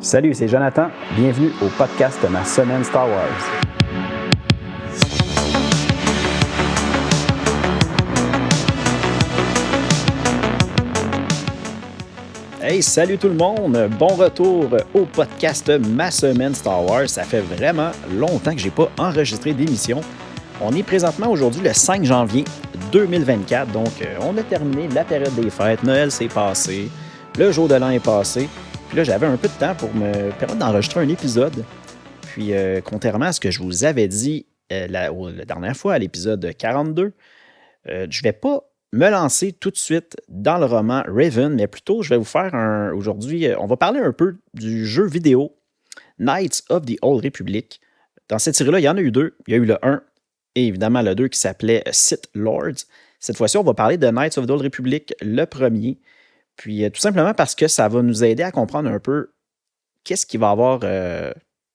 Salut, c'est Jonathan. Bienvenue au podcast de ma semaine Star Wars. Hey, salut tout le monde! Bon retour au podcast Ma semaine Star Wars. Ça fait vraiment longtemps que je n'ai pas enregistré d'émission. On est présentement aujourd'hui le 5 janvier 2024, donc on a terminé la période des fêtes. Noël s'est passé, le jour de l'an est passé. Puis là, j'avais un peu de temps pour me permettre d'enregistrer un épisode. Puis, contrairement à ce que je vous avais dit la dernière fois, à l'épisode 42, je ne vais pas me lancer tout de suite dans le roman Raven, mais plutôt, je vais vous faire aujourd'hui, on va parler un peu du jeu vidéo Knights of the Old Republic. Dans cette série-là, il y en a eu deux. Il y a eu le 1 et évidemment le 2 qui s'appelait Sith Lords. Cette fois-ci, on va parler de Knights of the Old Republic, le premier. Puis tout simplement parce que ça va nous aider à comprendre un peu qu'est-ce qui va avoir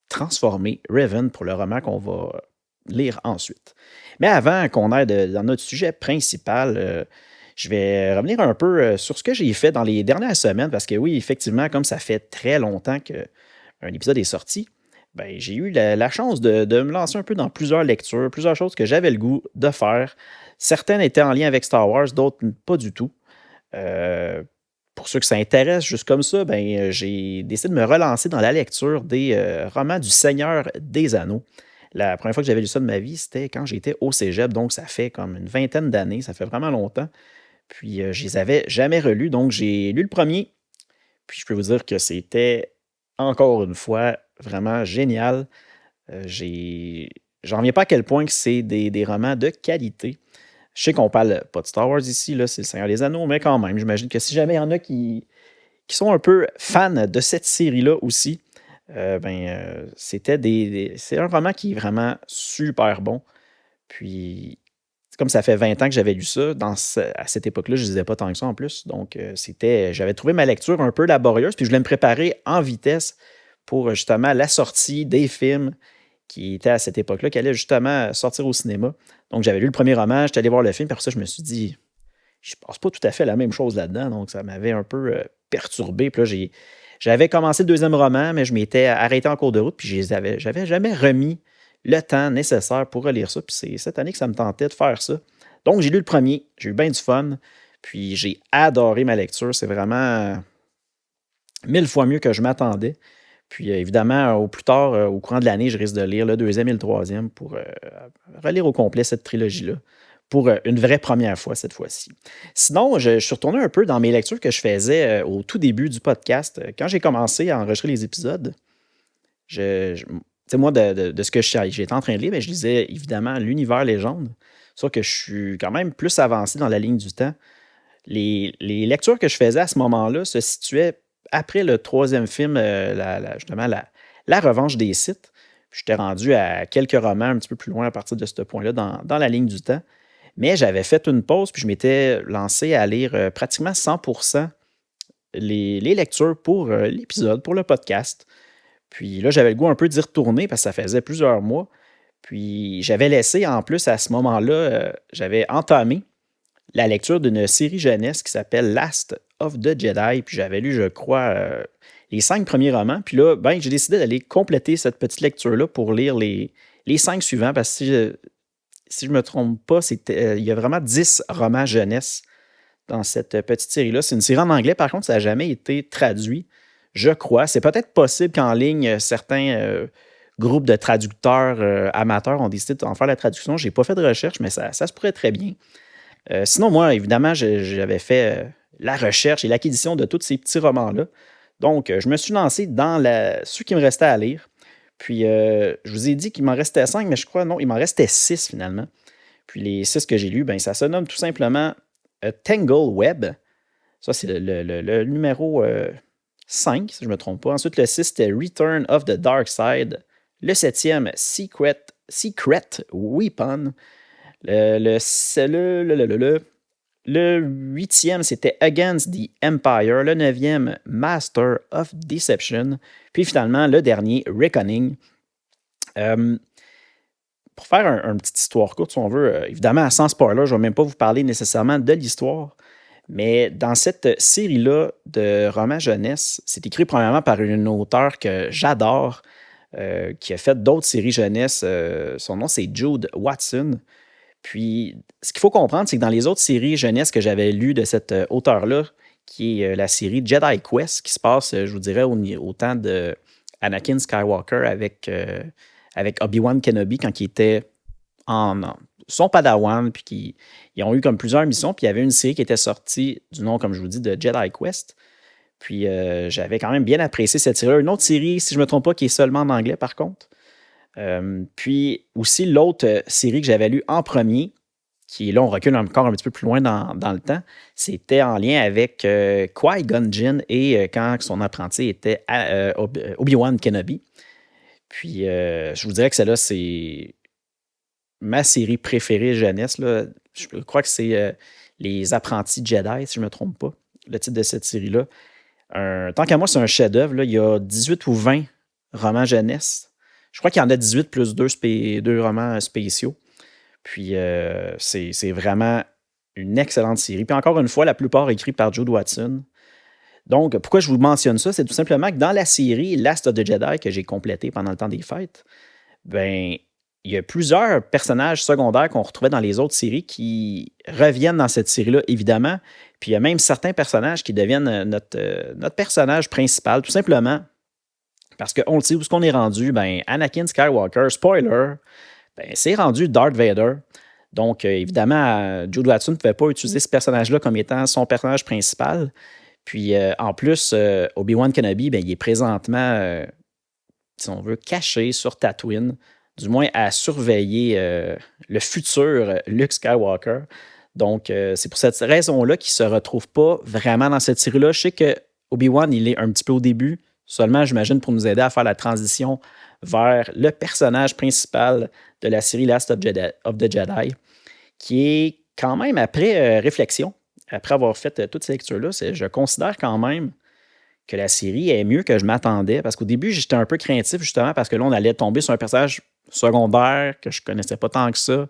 transformé Raven pour le roman qu'on va lire ensuite. Mais avant qu'on aille dans notre sujet principal, je vais revenir un peu sur ce que j'ai fait dans les dernières semaines, parce que oui, effectivement, comme ça fait très longtemps qu'un épisode est sorti, ben, j'ai eu la chance de me lancer un peu dans plusieurs lectures, plusieurs choses que j'avais le goût de faire. Certaines étaient en lien avec Star Wars, d'autres pas du tout. Pour ceux que ça intéresse, juste comme ça, ben, j'ai décidé de me relancer dans la lecture des romans du Seigneur des Anneaux. La première fois que j'avais lu ça de ma vie, c'était quand j'étais au cégep, donc ça fait comme une vingtaine d'années, ça fait vraiment longtemps. Puis je les avais jamais relus, donc j'ai lu le premier, puis je peux vous dire que c'était, encore une fois, vraiment génial. J'en reviens pas à quel point que c'est des romans de qualité. Je sais qu'on parle pas de Star Wars ici, là, c'est le Seigneur des Anneaux, mais quand même, j'imagine que si jamais il y en a qui sont un peu fans de cette série-là aussi, c'est un roman qui est vraiment super bon. Puis, comme ça fait 20 ans que j'avais lu ça, à cette époque-là, je ne lisais pas tant que ça en plus. Donc, j'avais trouvé ma lecture un peu laborieuse, puis je voulais me préparer en vitesse pour justement la sortie des films qui était à cette époque-là, qui allait justement sortir au cinéma. Donc, j'avais lu le premier roman, j'étais allé voir le film, puis après ça, je me suis dit, je ne passe pas tout à fait la même chose là-dedans, donc ça m'avait un peu perturbé. Puis là, j'avais commencé le deuxième roman, mais je m'étais arrêté en cours de route, puis j'avais jamais remis le temps nécessaire pour relire ça. Puis c'est cette année que ça me tentait de faire ça. Donc, j'ai lu le premier, j'ai eu bien du fun, puis j'ai adoré ma lecture. C'est vraiment 1000 fois mieux que je m'attendais. Puis évidemment, au plus tard, au courant de l'année, je risque de lire le deuxième et le troisième pour relire au complet cette trilogie-là, pour une vraie première fois cette fois-ci. Sinon, je suis retourné un peu dans mes lectures que je faisais au tout début du podcast. Quand j'ai commencé à enregistrer les épisodes, tu sais, moi, de ce que j'étais en train de lire, ben, je lisais évidemment l'univers légende, sauf que je suis quand même plus avancé dans la ligne du temps. Les lectures que je faisais à ce moment-là se situaient après le troisième film, justement, la revanche des Sith. J'étais rendu à quelques romans un petit peu plus loin à partir de ce point-là dans la ligne du temps. Mais j'avais fait une pause, puis je m'étais lancé à lire pratiquement 100% les lectures pour l'épisode, pour le podcast. Puis là, j'avais le goût un peu d'y retourner parce que ça faisait plusieurs mois. Puis j'avais laissé, en plus, à ce moment-là, j'avais entamé la lecture d'une série jeunesse qui s'appelle Last of the Jedi. Puis j'avais lu, je crois, les 5 premiers romans. Puis là, ben, j'ai décidé d'aller compléter cette petite lecture-là pour lire les 5 suivants. Parce que si je ne me trompe pas, il y a vraiment 10 romans jeunesse dans cette petite série-là. C'est une série en anglais, par contre, ça n'a jamais été traduit, je crois. C'est peut-être possible qu'en ligne, certains groupes de traducteurs amateurs ont décidé d'en faire la traduction. Je n'ai pas fait de recherche, mais ça se pourrait très bien. Sinon, moi, évidemment, j'avais fait la recherche et l'acquisition de tous ces petits romans-là. Donc, je me suis lancé dans ceux qui me restaient à lire. Puis, je vous ai dit qu'il m'en restait 5, mais je crois, non, il m'en restait 6 finalement. Puis, les 6 que j'ai lus, ben, ça se nomme tout simplement Tangle Web. Ça, c'est le numéro 5, si je ne me trompe pas. Ensuite, le 6, c'était Return of the Dark Side. Le 7e, Secret Weapon. Le 8e, c'était Against the Empire. Le 9e, Master of Deception. Puis finalement, le dernier, Reckoning. Pour faire une petite histoire courte, si on veut, évidemment, sans spoiler, je ne vais même pas vous parler nécessairement de l'histoire, Mais dans cette série-là de romans jeunesse, c'est écrit premièrement par une auteure que j'adore, qui a fait d'autres séries jeunesse. Son nom, c'est Jude Watson. Puis, ce qu'il faut comprendre, c'est que dans les autres séries jeunesse que j'avais lues de cet auteur-là, qui est la série Jedi Quest, qui se passe, je vous dirais, au temps de Anakin Skywalker avec Obi-Wan Kenobi quand il était en son Padawan, puis ils ont eu comme plusieurs missions, puis il y avait une série qui était sortie du nom, comme je vous dis, de Jedi Quest. Puis j'avais quand même bien apprécié cette série. Une autre série, si je ne me trompe pas, qui est seulement en anglais, par contre. Puis aussi, l'autre série que j'avais lue en premier, qui là, on recule encore un petit peu plus loin dans le temps, c'était en lien avec Qui-Gon Jinn et quand son apprenti était Obi-Wan Kenobi. Puis je vous dirais que celle-là, c'est ma série préférée jeunesse. Là. Je crois que c'est Les Apprentis Jedi, si je ne me trompe pas, le titre de cette série-là. Tant qu'à moi, c'est un chef-d'œuvre. Là. Il y a 18 ou 20 romans jeunesse. Je crois qu'il y en a 18 plus deux romans spéciaux. Puis c'est vraiment une excellente série. Puis encore une fois, la plupart écrits par Jude Watson. Donc, pourquoi je vous mentionne ça? C'est tout simplement que dans la série Last of the Jedi que j'ai complété pendant le temps des fêtes, ben, il y a plusieurs personnages secondaires qu'on retrouvait dans les autres séries qui reviennent dans cette série-là, évidemment. Puis il y a même certains personnages qui deviennent notre personnage principal, tout simplement parce qu'on le sait où est-ce qu'on est rendu. Ben, Anakin Skywalker, spoiler, ben, c'est rendu Darth Vader. Donc, évidemment, Jude Watson ne pouvait pas utiliser ce personnage-là comme étant son personnage principal. Puis, en plus, Obi-Wan Kenobi, ben, il est présentement, si on veut, caché sur Tatooine, du moins à surveiller le futur Luke Skywalker. Donc, c'est pour cette raison-là qu'il ne se retrouve pas vraiment dans cette série-là. Je sais que Obi-Wan, il est un petit peu au début, seulement, j'imagine, pour nous aider à faire la transition vers le personnage principal de la série Last of the Jedi, qui est quand même, après réflexion, après avoir fait toutes ces lectures-là, je considère quand même que la série est mieux que je m'attendais, parce qu'au début, j'étais un peu craintif, justement, parce que là, on allait tomber sur un personnage secondaire que je connaissais pas tant que ça.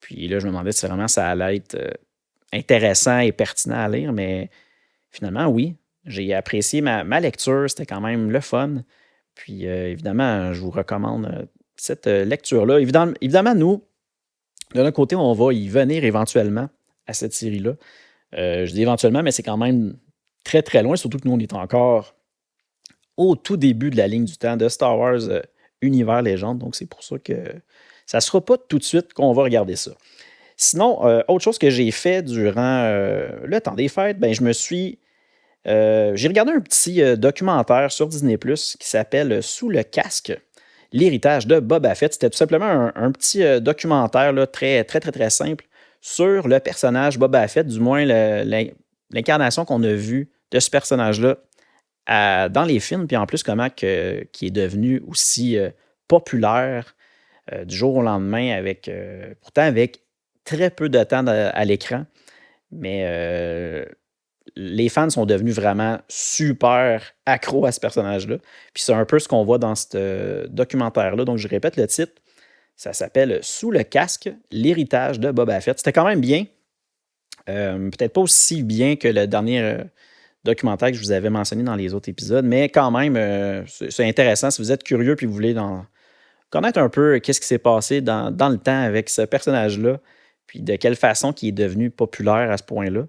Puis là, je me demandais si vraiment ça allait être intéressant et pertinent à lire, mais finalement, oui. J'ai apprécié ma lecture, c'était quand même le fun. Puis évidemment, je vous recommande cette lecture-là. Évidemment, nous, de notre côté, on va y venir éventuellement à cette série-là. Je dis éventuellement, mais c'est quand même très, très loin, surtout que nous, on est encore au tout début de la ligne du temps de Star Wars Univers Légende. Donc, c'est pour ça que ça ne sera pas tout de suite qu'on va regarder ça. Sinon, autre chose que j'ai fait durant le temps des fêtes, ben, j'ai regardé un petit documentaire sur Disney+, qui s'appelle Sous le casque, l'héritage de Boba Fett. C'était tout simplement un petit documentaire là, très, très, très, très simple sur le personnage Boba Fett, du moins l'incarnation qu'on a vue de ce personnage-là dans les films, puis en plus comment qui est devenu aussi populaire du jour au lendemain, pourtant avec très peu de temps à l'écran. Mais les fans sont devenus vraiment super accros à ce personnage-là. Puis c'est un peu ce qu'on voit dans ce documentaire-là. Donc, je répète le titre. Ça s'appelle Sous le casque, l'héritage de Boba Fett. C'était quand même bien. Peut-être pas aussi bien que le dernier documentaire que je vous avais mentionné dans les autres épisodes, mais quand même, c'est intéressant. Si vous êtes curieux et vous voulez connaître un peu qu'est-ce qui s'est passé dans le temps avec ce personnage-là, puis de quelle façon il est devenu populaire à ce point-là,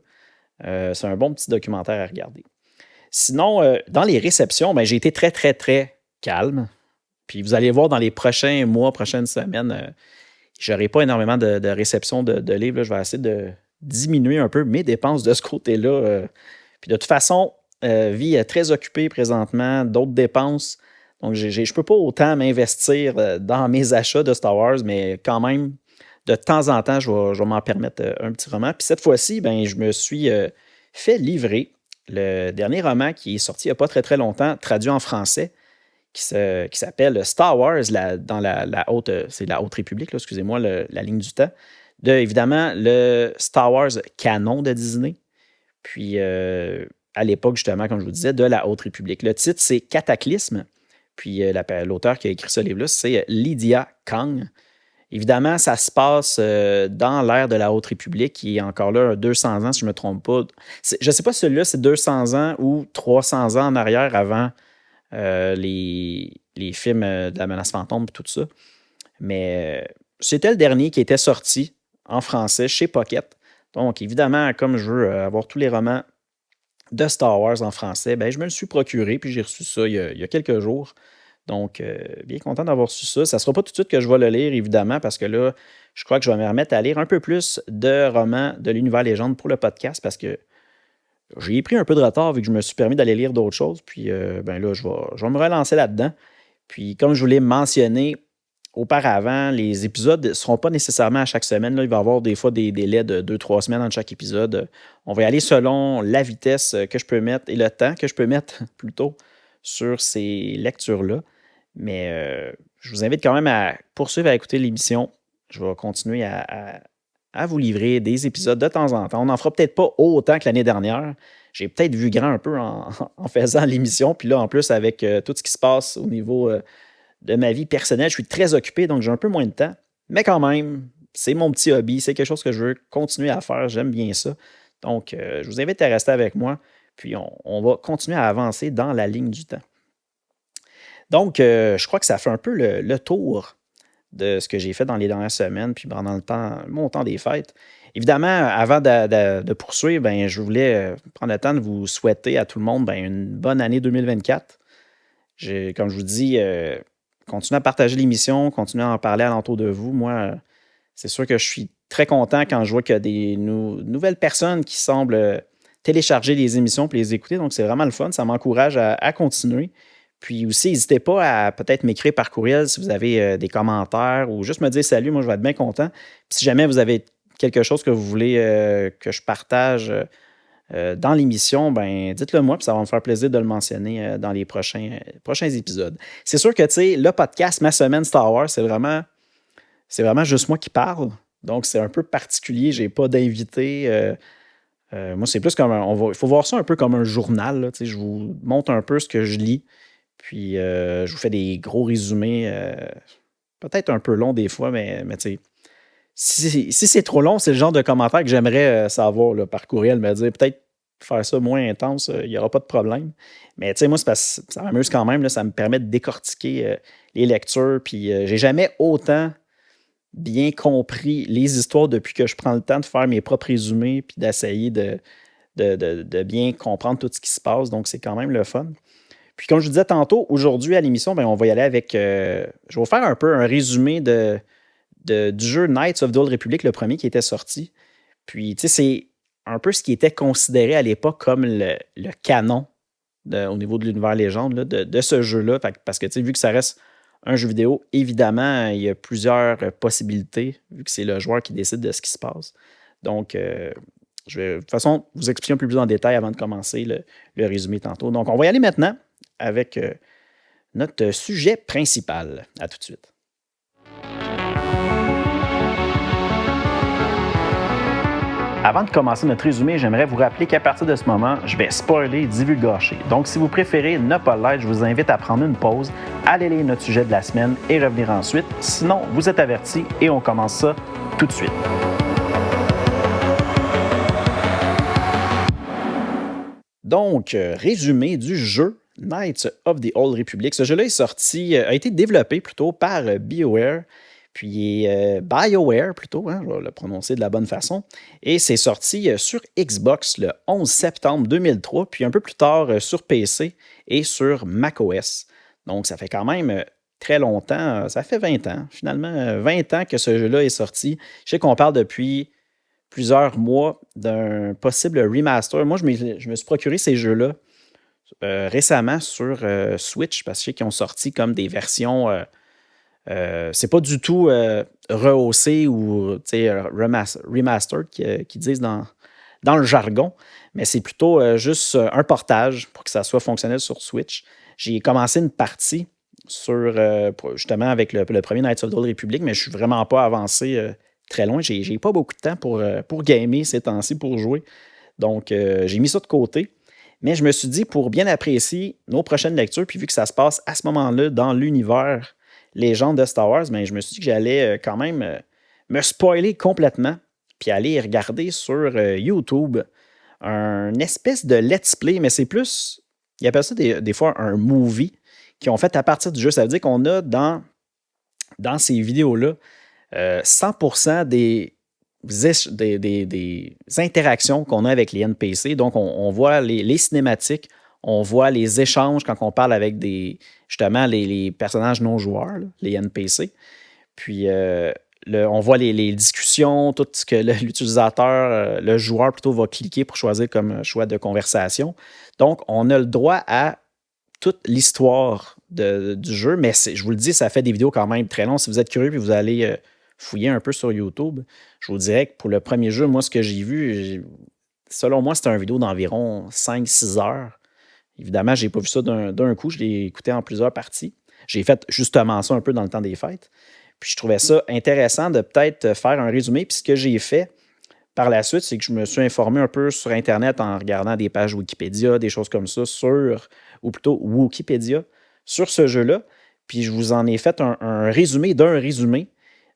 c'est un bon petit documentaire à regarder. Sinon, dans les réceptions, ben, j'ai été très, très, très calme. Puis vous allez voir dans les prochains mois, prochaines semaines, je n'aurai pas énormément de réceptions de livres. Là. Je vais essayer de diminuer un peu mes dépenses de ce côté-là. Puis de toute façon, vie très occupée présentement, d'autres dépenses. Donc, je ne peux pas autant m'investir dans mes achats de Star Wars, mais quand même, de temps en temps, je vais m'en permettre un petit roman. Puis cette fois-ci, ben, je me suis fait livrer le dernier roman qui est sorti il n'y a pas très, très longtemps, traduit en français, qui s'appelle Star Wars, c'est la Haute République, là, excusez-moi, la ligne du temps, évidemment, le Star Wars canon de Disney. Puis, à l'époque, justement, comme je vous disais, de la Haute République. Le titre, c'est Cataclysme. Puis, l'auteur qui a écrit ce livre-là, c'est Lydia Kang. Évidemment, ça se passe dans l'ère de la Haute République, qui est encore là 200 ans, si je ne me trompe pas. Je ne sais pas si celui-là, c'est 200 ans ou 300 ans en arrière avant les films de la menace fantôme et tout ça. Mais c'était le dernier qui était sorti en français chez Pocket. Donc, évidemment, comme je veux avoir tous les romans de Star Wars en français, ben, je me le suis procuré, puis j'ai reçu ça il y a quelques jours. Donc, bien content d'avoir reçu ça. Ça ne sera pas tout de suite que je vais le lire, évidemment, parce que là, je crois que je vais me remettre à lire un peu plus de romans de l'univers légende pour le podcast, parce que j'ai pris un peu de retard vu que je me suis permis d'aller lire d'autres choses. Puis, ben là, je vais me relancer là-dedans. Puis, comme je vous l'ai mentionné auparavant, les épisodes ne seront pas nécessairement à chaque semaine. Là. Il va y avoir des fois des délais de 2-3 semaines entre chaque épisode. On va y aller selon la vitesse que je peux mettre et le temps que je peux mettre plutôt sur ces lectures-là. Mais je vous invite quand même à poursuivre à écouter l'émission. Je vais continuer à vous livrer des épisodes de temps en temps. On n'en fera peut-être pas autant que l'année dernière. J'ai peut-être vu grand un peu en faisant l'émission. Puis là, en plus, avec tout ce qui se passe au niveau de ma vie personnelle, je suis très occupé, donc j'ai un peu moins de temps. Mais quand même, c'est mon petit hobby. C'est quelque chose que je veux continuer à faire. J'aime bien ça. Donc, je vous invite à rester avec moi. Puis, on va continuer à avancer dans la ligne du temps. Donc, je crois que ça fait un peu le tour de ce que j'ai fait dans les dernières semaines, puis pendant mon temps des fêtes. Évidemment, avant de poursuivre, ben, je voulais prendre le temps de vous souhaiter à tout le monde ben, une bonne année 2024. Comme je vous dis, continuez à partager l'émission, continuez à en parler alentour de vous. Moi, c'est sûr que je suis très content quand je vois qu'il y a des nouvelles personnes qui semblent télécharger les émissions et les écouter. Donc, c'est vraiment le fun. Ça m'encourage à continuer. Puis aussi, n'hésitez pas à peut-être m'écrire par courriel si vous avez des commentaires ou juste me dire salut, moi je vais être bien content. Puis si jamais vous avez quelque chose que vous voulez que je partage dans l'émission, ben dites-le moi, puis ça va me faire plaisir de le mentionner dans les prochains épisodes. C'est sûr que tu sais, le podcast Ma Semaine Star Wars, c'est vraiment juste moi qui parle. Donc c'est un peu particulier, j'ai pas d'invité. Moi, c'est plus comme il faut voir ça un peu comme un journal. Là, je vous montre un peu ce que je lis. Puis, je vous fais des gros résumés, peut-être un peu longs des fois, mais tu sais, si c'est trop long, c'est le genre de commentaire que j'aimerais savoir là, par courriel, me dire peut-être faire ça moins intense, il n'y aura pas de problème. Mais tu sais, moi, c'est parce que ça m'amuse quand même, là, ça me permet de décortiquer les lectures, puis j'ai jamais autant bien compris les histoires depuis que je prends le temps de faire mes propres résumés, puis d'essayer de bien comprendre tout ce qui se passe, donc c'est quand même le fun. Puis comme je vous disais tantôt, aujourd'hui à l'émission, ben, on va y aller avec... je vais vous faire un peu un résumé du jeu Knights of the Old Republic, le premier qui était sorti. Puis, tu sais, c'est un peu ce qui était considéré à l'époque comme le canon au niveau de l'univers légende là, de ce jeu-là. Parce que, tu sais, vu que ça reste un jeu vidéo, évidemment, il y a plusieurs possibilités, vu que c'est le joueur qui décide de ce qui se passe. Donc, je vais de toute façon vous expliquer un peu plus en détail avant de commencer le résumé tantôt. Donc, on va y aller maintenant avec notre sujet principal. À tout de suite. Avant de commencer notre résumé, j'aimerais vous rappeler qu'à partir de ce moment, je vais spoiler et divulgacher. Donc, si vous préférez ne pas l'être, je vous invite à prendre une pause, aller lire notre sujet de la semaine et revenir ensuite. Sinon, vous êtes avertis et on commence ça tout de suite. Donc, résumé du jeu Knights of the Old Republic. Ce jeu-là a été développé plutôt par BioWare, puis BioWare plutôt, hein, je vais le prononcer de la bonne façon. Et c'est sorti sur Xbox le 11 septembre 2003, puis un peu plus tard sur PC et sur macOS. Donc, ça fait quand même très longtemps, ça fait 20 ans, finalement, 20 ans que ce jeu-là est sorti. Je sais qu'on parle depuis plusieurs mois d'un possible remaster. Moi, je me suis procuré ces jeux-là récemment sur Switch parce que je sais qu'ils ont sorti comme des versions. C'est pas du tout rehaussé ou remastered qui disent dans le jargon, mais c'est plutôt juste un portage pour que ça soit fonctionnel sur Switch. J'ai commencé une partie justement avec le premier Knights of the Old Republic, mais je suis vraiment pas avancé très loin. J'ai pas beaucoup de temps pour gamer ces temps-ci, pour jouer. Donc, j'ai mis ça de côté. Mais je me suis dit, pour bien apprécier nos prochaines lectures, puis vu que ça se passe à ce moment-là dans l'univers légendes de Star Wars, ben, je me suis dit que j'allais quand même me spoiler complètement, puis aller regarder sur YouTube un espèce de let's play, mais c'est plus, ils appellent ça des fois un movie, qui ont fait à partir du jeu. Ça veut dire qu'on a dans ces vidéos-là 100% des interactions qu'on a avec les NPC. Donc, on voit les cinématiques, on voit les échanges quand on parle avec justement les personnages non joueurs, là, les NPC. Puis, on voit les discussions, tout ce que l'utilisateur, le joueur plutôt, va cliquer pour choisir comme choix de conversation. Donc, on a le droit à toute l'histoire du jeu, mais je vous le dis, ça fait des vidéos quand même très longues. Si vous êtes curieux et vous allez fouiller un peu sur YouTube, je vous dirais que pour le premier jeu, moi, ce que j'ai vu, selon moi, c'était une vidéo d'environ 5-6 heures. Évidemment, je n'ai pas vu ça d'un coup, je l'ai écouté en plusieurs parties. J'ai fait justement ça un peu dans le temps des fêtes. Puis je trouvais ça intéressant de peut-être faire un résumé. Puis ce que j'ai fait par la suite, c'est que je me suis informé un peu sur Internet en regardant des pages Wikipédia, des choses comme ça, ou plutôt Wikipédia, sur ce jeu-là. Puis je vous en ai fait un résumé d'un résumé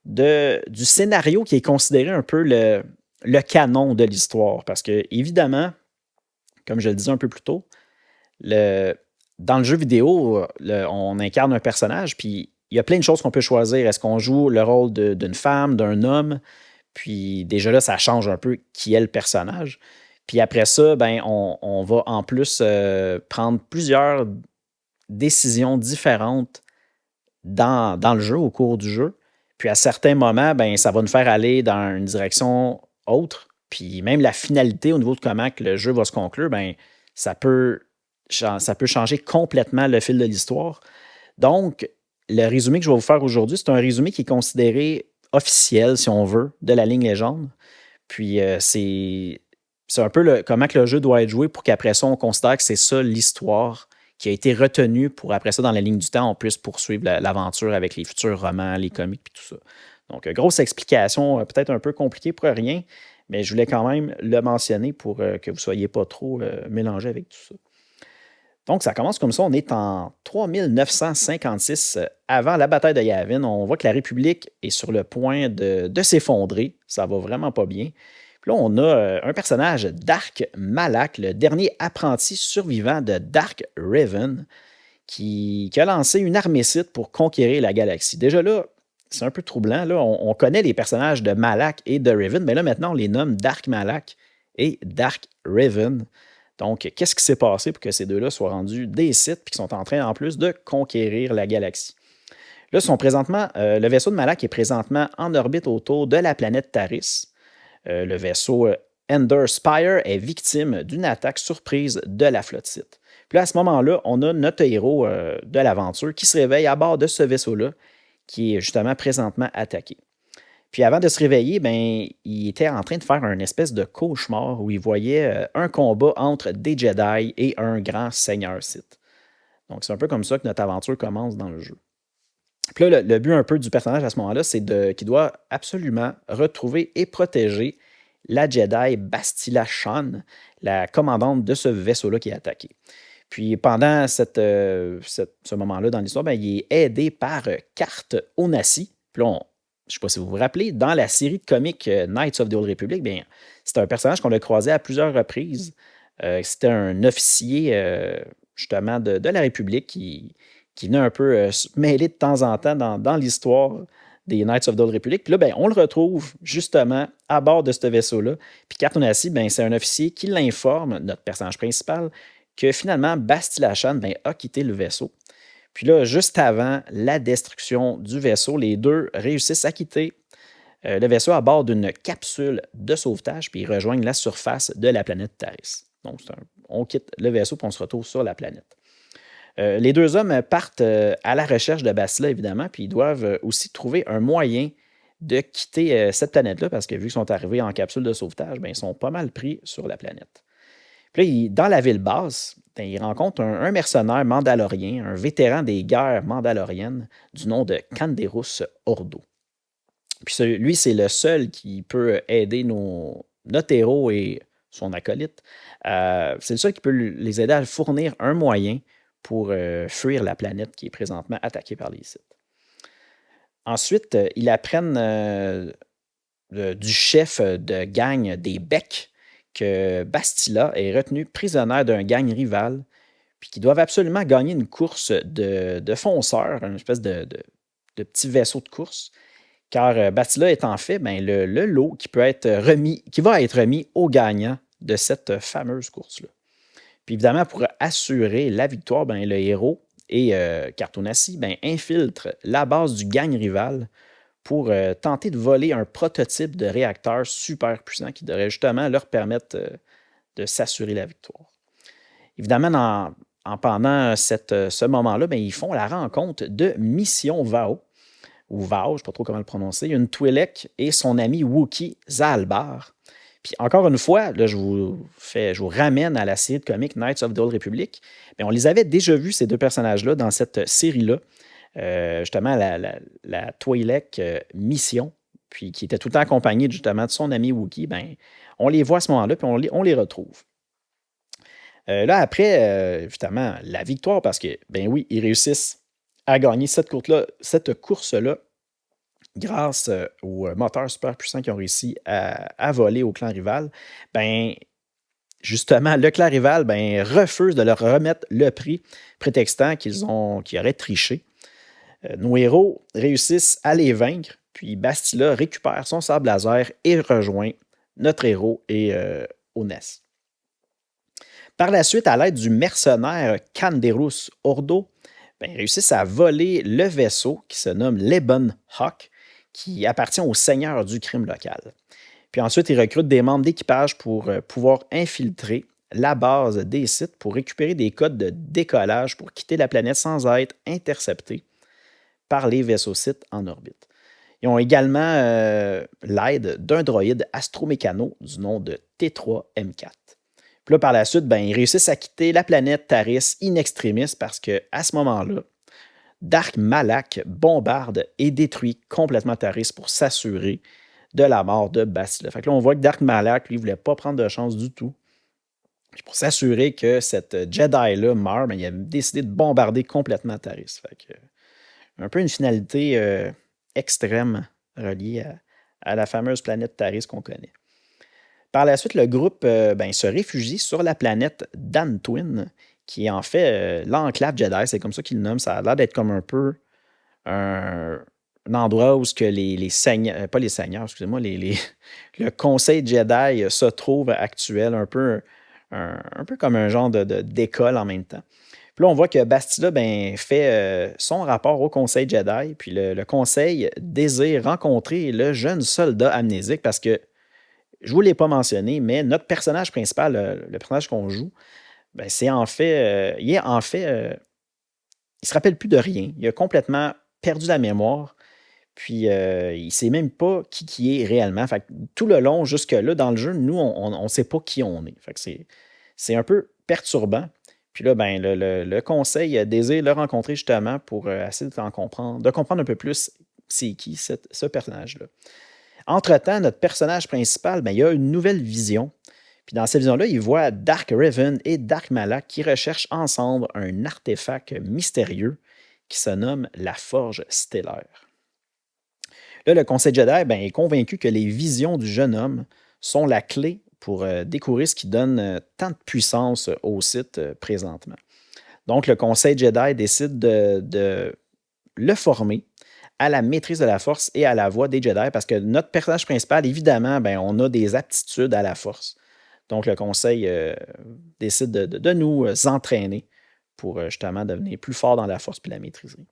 du scénario qui est considéré un peu le canon de l'histoire. Parce que, évidemment, comme je le disais un peu plus tôt, dans le jeu vidéo, on incarne un personnage, puis il y a plein de choses qu'on peut choisir. Est-ce qu'on joue le rôle d'une femme, d'un homme? Puis déjà là, ça change un peu qui est le personnage. Puis après ça, ben, on va en plus prendre plusieurs décisions différentes dans le jeu, au cours du jeu. Puis à certains moments, ben, ça va nous faire aller dans une direction autre. Puis même la finalité au niveau de comment que le jeu va se conclure, ben, ça peut changer complètement le fil de l'histoire. Donc, le résumé que je vais vous faire aujourd'hui, c'est un résumé qui est considéré officiel, si on veut, de la ligne légende. Puis c'est un peu comment que le jeu doit être joué pour qu'après ça, on considère que c'est ça l'histoire qui a été retenue pour après ça, dans la ligne du temps, on puisse poursuivre l'aventure avec les futurs romans, les comics et tout ça. Donc, grosse explication, peut-être un peu compliquée pour rien, mais je voulais quand même le mentionner pour que vous ne soyez pas trop mélangés avec tout ça. Donc, ça commence comme ça. On est en 3956 avant la bataille de Yavin. On voit que la République est sur le point de s'effondrer. Ça va vraiment pas bien. Puis là, on a un personnage, Dark Malak, le dernier apprenti survivant de Dark Raven, qui a lancé une armée Sith pour conquérir la galaxie. Déjà là, c'est un peu troublant. Là, on connaît les personnages de Malak et de Raven, mais là, maintenant, on les nomme Dark Malak et Dark Raven. Donc, qu'est-ce qui s'est passé pour que ces deux-là soient rendus des Sith et qui sont en train, en plus, de conquérir la galaxie? Là, le vaisseau de Malak est présentement en orbite autour de la planète Taris. Le vaisseau Ender Spire est victime d'une attaque surprise de la flotte Sith. Puis là, à ce moment-là, on a notre héros de l'aventure qui se réveille à bord de ce vaisseau-là, qui est justement présentement attaqué. Puis avant de se réveiller, ben, il était en train de faire un espèce de cauchemar où il voyait un combat entre des Jedi et un grand seigneur Sith. Donc, c'est un peu comme ça que notre aventure commence dans le jeu. Puis là, le but un peu du personnage à ce moment-là, c'est qu'il doit absolument retrouver et protéger la Jedi Bastila Shan, la commandante de ce vaisseau-là qui est attaqué. Puis pendant ce moment-là dans l'histoire, ben, il est aidé par Carte Onassi. Puis là, je ne sais pas si vous vous rappelez, dans la série de comics Knights of the Old Republic, bien, c'est un personnage qu'on a croisé à plusieurs reprises. C'était un officier, justement, de la République qui venait un peu se mêler de temps en temps dans l'histoire des Knights of the Old Republic. Puis là, ben, on le retrouve justement à bord de ce vaisseau-là. Puis Cartonassi, ben, c'est un officier qui l'informe, notre personnage principal, que finalement, Bastila Shan a quitté le vaisseau. Puis là, juste avant la destruction du vaisseau, les deux réussissent à quitter le vaisseau à bord d'une capsule de sauvetage, puis ils rejoignent la surface de la planète Taris. Donc, on quitte le vaisseau, puis on se retrouve sur la planète. Les deux hommes partent à la recherche de Bastila, évidemment, puis ils doivent aussi trouver un moyen de quitter cette planète-là, parce que vu qu'ils sont arrivés en capsule de sauvetage, bien, ils sont pas mal pris sur la planète. Puis là, dans la ville basse, il rencontre un mercenaire mandalorien, un vétéran des guerres mandaloriennes du nom de Canderus Ordo. Puis lui, c'est le seul qui peut aider notre héros et son acolyte. C'est le seul qui peut les aider à fournir un moyen pour fuir la planète qui est présentement attaquée par les Sith. Ensuite, ils apprennent du chef de gang des Becs que Bastila est retenue prisonnière d'un gang rival, puis qu'ils doivent absolument gagner une course de fonceurs, une espèce de petit vaisseau de course, car Bastila est en fait ben, le lot qui peut être remis, qui va être remis aux gagnants de cette fameuse course-là. Puis évidemment, pour assurer la victoire, ben, le héros et Cartonassi ben, infiltrent la base du gang rival pour tenter de voler un prototype de réacteur super puissant qui devrait justement leur permettre de s'assurer la victoire. Évidemment, pendant ce moment-là, ben, ils font la rencontre de Mission Vao, ou Vao, je ne sais pas trop comment le prononcer, une Twi'lek et son ami Wookie Zaalbar. Puis encore une fois, là, je vous ramène à la série de comics Knights of the Old Republic. Bien, on les avait déjà vus, ces deux personnages-là, dans cette série-là. Justement, la Twi'lek Mission, puis qui était tout le temps accompagnée justement de son ami Wookie, ben, on les voit à ce moment-là, puis on les retrouve. Là, après, évidemment, la victoire, parce que, ben oui, ils réussissent à gagner cette course-là grâce aux moteurs super puissants qui ont réussi à voler au clan rival. Ben, justement, le clan rival ben, refuse de leur remettre le prix, prétextant qu'ils auraient triché. Nos héros réussissent à les vaincre, puis Bastila récupère son sabre laser et rejoint notre héros et Oness. Par la suite, à l'aide du mercenaire Canderus Ordo, ben, ils réussissent à voler le vaisseau qui se nomme l'Ebon Hawk, qui appartient au seigneur du crime local. Puis ensuite, ils recrutent des membres d'équipage pour pouvoir infiltrer la base des sites pour récupérer des codes de décollage pour quitter la planète sans être interceptés par les vaisseaux sites en orbite. Ils ont également l'aide d'un droïde astromécano du nom de T3M4. Puis là, par la suite, ben, ils réussissent à quitter la planète Taris in extremis parce qu'à ce moment-là, Dark Malak bombarde et détruit complètement Taris pour s'assurer de la mort de Bastila. Fait que là, on voit que Dark Malak, lui, ne voulait pas prendre de chance du tout. Puis pour s'assurer que cette Jedi-là meurt, ben, il a décidé de bombarder complètement Taris. Fait que, un peu une finalité extrême reliée à la fameuse planète Taris qu'on connaît. Par la suite, le groupe ben, se réfugie sur la planète Dantooine, qui est en fait l'enclave Jedi, c'est comme ça qu'ils le nomment. Ça a l'air d'être comme un peu un endroit où ce que les seigneurs, pas les seigneurs, excusez-moi, le conseil Jedi se trouve actuel, un peu comme un genre d'école en même temps. Puis là, on voit que Bastila ben, fait son rapport au conseil Jedi, puis le conseil désire rencontrer le jeune soldat amnésique parce que, je ne vous l'ai pas mentionné, mais notre personnage principal, le personnage qu'on joue, ben, c'est en fait, il ne se rappelle plus de rien. Il a complètement perdu la mémoire. Puis, il ne sait même pas qui est réellement. Fait que tout le long, jusque-là, dans le jeu, nous, on ne sait pas qui on est. Fait que c'est un peu perturbant. Puis là, ben, le conseil désire le rencontrer justement pour essayer de comprendre un peu plus c'est qui ce personnage-là. Entre-temps, notre personnage principal, ben, il a une nouvelle vision. Puis dans cette vision-là, il voit Dark Revan et Dark Malak qui recherchent ensemble un artefact mystérieux qui se nomme la Forge Stellaire. Là, le Conseil Jedi ben, est convaincu que les visions du jeune homme sont la clé pour découvrir ce qui donne tant de puissance au site présentement. Donc, le Conseil Jedi décide de le former à la maîtrise de la force et à la voix des Jedi, parce que notre personnage principal, évidemment, ben, on a des aptitudes à la force. Donc, le conseil décide de nous entraîner pour justement devenir plus fort dans la force puis la maîtriser.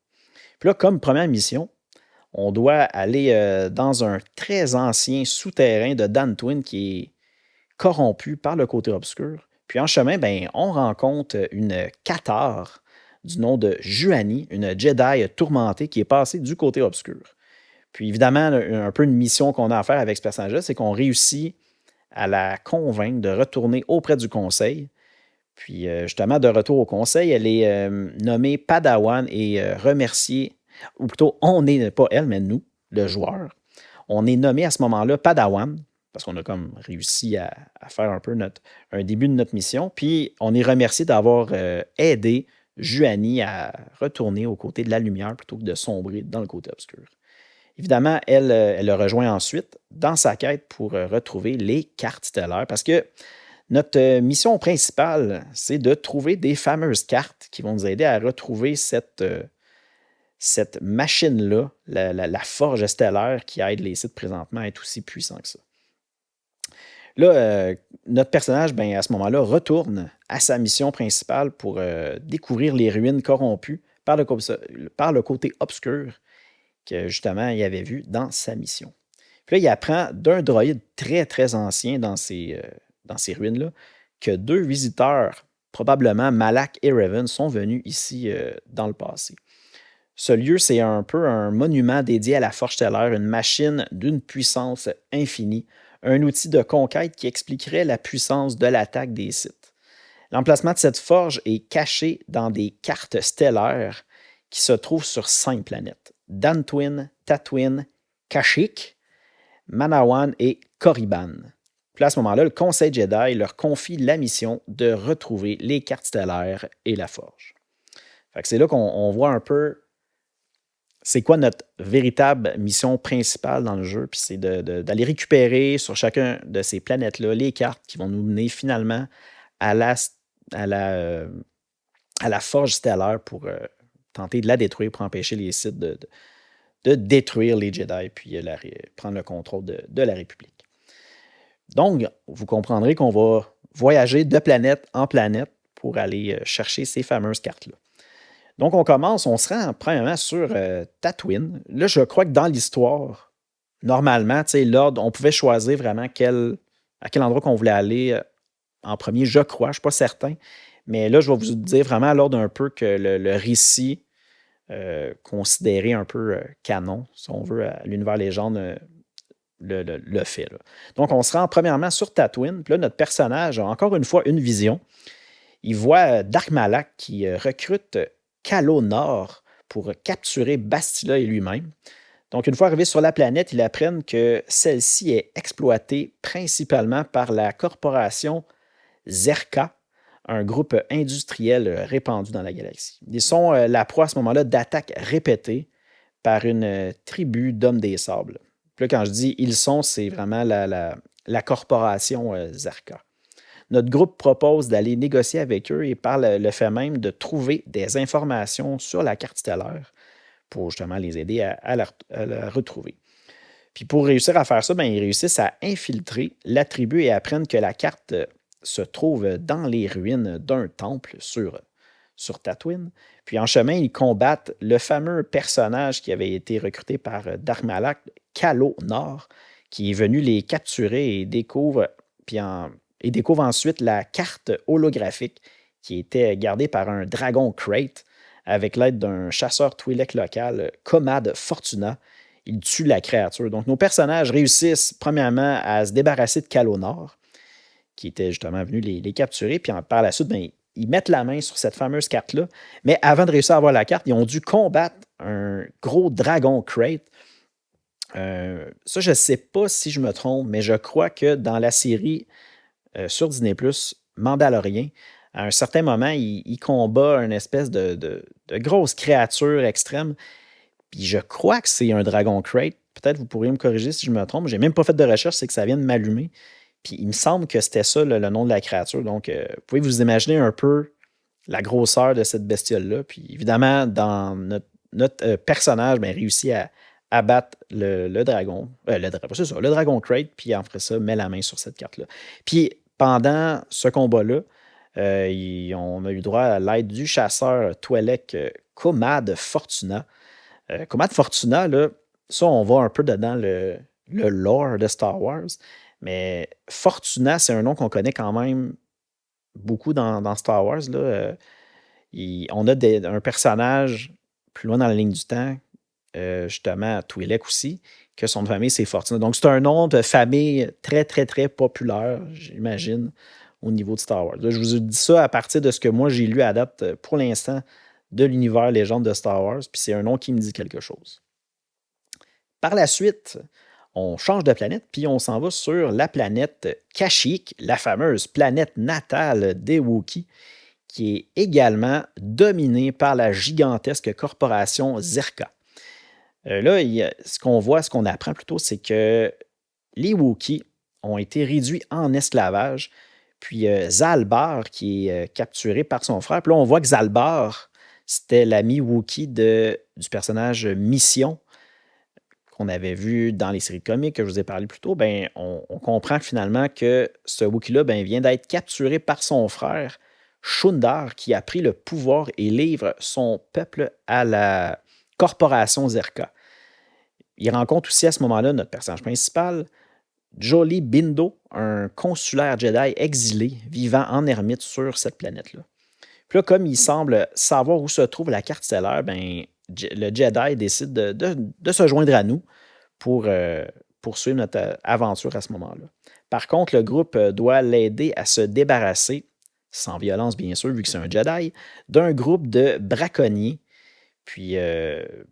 Puis là, comme première mission, on doit aller dans un très ancien souterrain de Dantooine qui est corrompu par le côté obscur. Puis en chemin, ben, on rencontre une cathare du nom de Juani, une Jedi tourmentée qui est passée du côté obscur. Puis évidemment, un peu une mission qu'on a à faire avec ce personnage-là, c'est qu'on réussit à la convaincre de retourner auprès du conseil. Puis justement, de retour au conseil, elle est nommée Padawan et remerciée, ou plutôt, on n'est pas elle, mais nous, le joueur. On est nommé à ce moment-là Padawan, parce qu'on a comme réussi à faire un peu un début de notre mission. Puis on est remercié d'avoir aidé Juani à retourner aux côtés de la lumière plutôt que de sombrer dans le côté obscur. Évidemment, elle le rejoint ensuite dans sa quête pour retrouver les cartes stellaires parce que notre mission principale, c'est de trouver des fameuses cartes qui vont nous aider à retrouver cette machine-là, la forge stellaire qui aide les sites présentement à être aussi puissants que ça. Là, notre personnage, ben, à ce moment-là, retourne à sa mission principale pour découvrir les ruines corrompues par le côté obscur que justement il avait vu dans sa mission. Puis là, il apprend d'un droïde très, très ancien dans ces ruines-là que deux visiteurs, probablement Malak et Revan, sont venus ici dans le passé. Ce lieu, c'est un peu un monument dédié à la Forge stellaire, une machine d'une puissance infinie, un outil de conquête qui expliquerait la puissance de l'attaque des Sith. L'emplacement de cette forge est caché dans des cartes stellaires qui se trouvent sur 5 planètes: Dantooine, Tatooine, Kashyyyk, Manawan et Korriban. Puis à ce moment-là, le Conseil Jedi leur confie la mission de retrouver les cartes stellaires et la forge. Fait que c'est là qu'on voit un peu c'est quoi notre véritable mission principale dans le jeu, puis c'est d'aller récupérer sur chacun de ces planètes-là les cartes qui vont nous mener finalement à à la, euh, à la forge stellaire pour tenter de la détruire, pour empêcher les Sith de détruire les Jedi, puis prendre le contrôle de la République. Donc, vous comprendrez qu'on va voyager de planète en planète pour aller chercher ces fameuses cartes-là. Donc, on se rend premièrement sur Tatooine. Là, je crois que dans l'histoire, normalement, l'ordre, on pouvait choisir vraiment à quel endroit qu'on voulait aller en premier, je crois, je ne suis pas certain. Mais là, je vais vous dire vraiment l'ordre un peu que le récit considéré un peu canon, si on veut, à l'univers légende le fait. Là. Donc, on se rend premièrement sur Tatooine. Puis là, notre personnage a encore une fois une vision. Il voit Dark Malak qui recrute Calo Nord pour capturer Bastila et lui-même. Donc, une fois arrivé sur la planète, ils apprennent que celle-ci est exploitée principalement par la corporation Zerka, un groupe industriel répandu dans la galaxie. Ils sont la proie à ce moment-là d'attaques répétées par une tribu d'hommes des sables. Puis là, quand je dis ils sont, c'est vraiment la corporation Zerka. Notre groupe propose d'aller négocier avec eux et par le fait même de trouver des informations sur la carte stellaire pour justement les aider à la retrouver. Puis pour réussir à faire ça, ben, ils réussissent à infiltrer la tribu et apprennent que la carte se trouve dans les ruines d'un temple sur Tatooine. Puis en chemin, ils combattent le fameux personnage qui avait été recruté par Dark Malak, Calo Nord, qui est venu les capturer et découvre ensuite la carte holographique qui était gardée par un dragon Crate avec l'aide d'un chasseur Twi'lek local, Comad Fortuna. Il tue la créature. Donc, nos personnages réussissent premièrement à se débarrasser de Calo Nord, qui était justement venu les capturer, puis par la suite, ben, ils mettent la main sur cette fameuse carte-là. Mais avant de réussir à avoir la carte, ils ont dû combattre un gros dragon Crate. Ça, je ne sais pas si je me trompe, mais je crois que dans la série sur Disney+, Mandalorian, à un certain moment, il combat une espèce de grosse créature extrême. Puis je crois que c'est un Dragon Crate. Peut-être vous pourriez me corriger si je me trompe. J'ai même pas fait de recherche, c'est que ça vient de m'allumer. Puis il me semble que c'était ça le nom de la créature. Donc, vous pouvez vous imaginer un peu la grosseur de cette bestiole-là. Puis évidemment, dans notre personnage, ben, réussit à abattre le dragon. C'est ça, le Dragon Crate, puis après ça, met la main sur cette carte-là. Puis pendant ce combat-là, on a eu droit à l'aide du chasseur Twi'lek Comad Fortuna. Comad Fortuna, là, ça, on va un peu dedans le lore de Star Wars. Mais Fortuna, c'est un nom qu'on connaît quand même beaucoup dans Star Wars. Là. On a un personnage plus loin dans la ligne du temps, justement, Twi'lek aussi, que son famille, c'est Fortuna. Donc, c'est un nom de famille très, très, très populaire, j'imagine, au niveau de Star Wars. Là, je vous dis ça à partir de ce que moi, j'ai lu à date, pour l'instant, de l'univers légende de Star Wars, puis c'est un nom qui me dit quelque chose. Par la suite, on change de planète, puis on s'en va sur la planète Kashyyyk, la fameuse planète natale des Wookiees, qui est également dominée par la gigantesque corporation Zerka. Là, ce qu'on voit, ce qu'on apprend plutôt, c'est que les Wookiees ont été réduits en esclavage. Puis Zalbar, qui est capturé par son frère. Puis là, on voit que Zalbar, c'était l'ami Wookiee du personnage Mission, qu'on avait vu dans les séries de comics que je vous ai parlé plus tôt. Ben, on comprend finalement que ce Wookiee-là vient d'être capturé par son frère, Shundar, qui a pris le pouvoir et livre son peuple à la corporation Zerka. Il rencontre aussi à ce moment-là notre personnage principal, Jolee Bindo, un consulaire Jedi exilé vivant en ermite sur cette planète-là. Puis là, comme il semble savoir où se trouve la carte stellaire, le Jedi décide de se joindre à nous pour poursuivre notre aventure à ce moment-là. Par contre, le groupe doit l'aider à se débarrasser, sans violence bien sûr, vu que c'est un Jedi, d'un groupe de braconniers. Puis,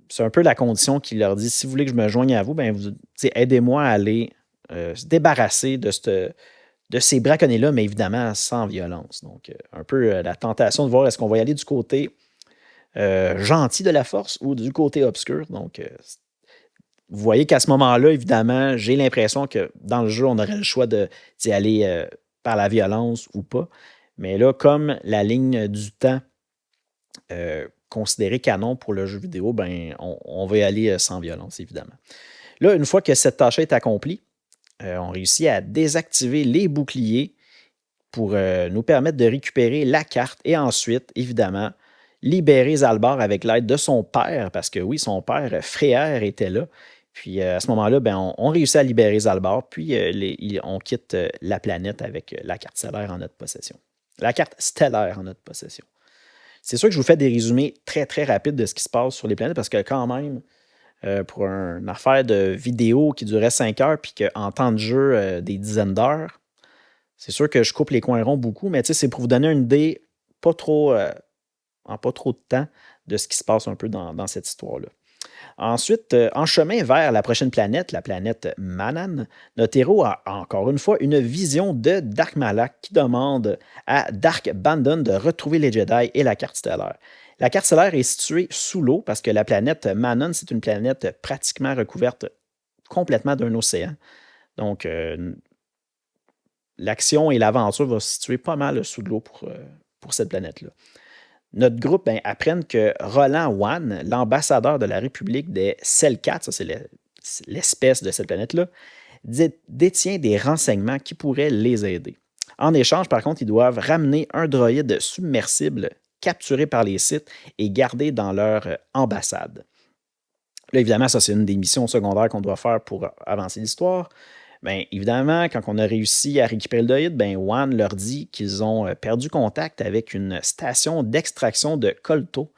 c'est un peu la condition qu'il leur dit, si vous voulez que je me joigne à vous, aidez-moi à aller se débarrasser de ces braconniers-là, mais évidemment sans violence. Donc, un peu la tentation de voir est-ce qu'on va y aller du côté gentil de la force ou du côté obscur. Donc, vous voyez qu'à ce moment-là, évidemment, j'ai l'impression que dans le jeu, on aurait le choix d'y aller par la violence ou pas. Mais là, comme la ligne du temps considérée canon pour le jeu vidéo, on va y aller sans violence, évidemment. Là, une fois que cette tâche est accomplie, on réussit à désactiver les boucliers pour nous permettre de récupérer la carte et ensuite, évidemment, libérer Zalbar avec l'aide de son père, parce que oui, son père, Frère, était là. Puis à ce moment-là, on réussit à libérer Zalbar, puis on quitte la planète avec la carte stellaire en notre possession. La carte stellaire en notre possession. C'est sûr que je vous fais des résumés très, très rapides de ce qui se passe sur les planètes, parce que quand même, pour une affaire de vidéo qui durait 5 heures, puis qu'en temps de jeu, des dizaines d'heures, c'est sûr que je coupe les coins ronds beaucoup, mais c'est pour vous donner une idée, en pas trop de temps, de ce qui se passe un peu dans cette histoire-là. Ensuite, en chemin vers la prochaine planète, la planète Mannan, notre héros a encore une fois une vision de Dark Malak qui demande à Dark Bandon de retrouver les Jedi et la carte stellaire. La carte stellaire est située sous l'eau parce que la planète Mannan, c'est une planète pratiquement recouverte complètement d'un océan. Donc, l'action et l'aventure vont se situer pas mal sous l'eau pour cette planète-là. Notre groupe apprenne que Roland Wan, l'ambassadeur de la République des Selkat, ça c'est l'espèce de cette planète-là, détient des renseignements qui pourraient les aider. En échange, par contre, ils doivent ramener un droïde submersible capturé par les Sith et gardé dans leur ambassade. Là, évidemment, ça c'est une des missions secondaires qu'on doit faire pour avancer l'histoire. Évidemment, quand on a réussi à récupérer le droïde, Wan leur dit qu'ils ont perdu contact avec une station d'extraction de Kolto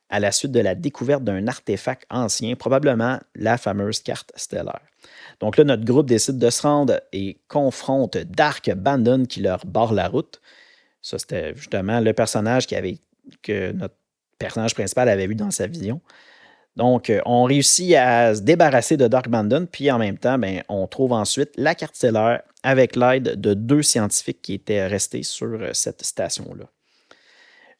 à la suite de la découverte d'un artefact ancien, probablement la fameuse carte stellaire. Donc là, notre groupe décide de se rendre et confronte Dark Bandon qui leur barre la route. Ça, c'était justement le personnage que notre personnage principal avait vu dans sa vision. Donc, on réussit à se débarrasser de Dark Bandon, puis en même temps, on trouve ensuite la carte stellaire avec l'aide de 2 scientifiques qui étaient restés sur cette station-là.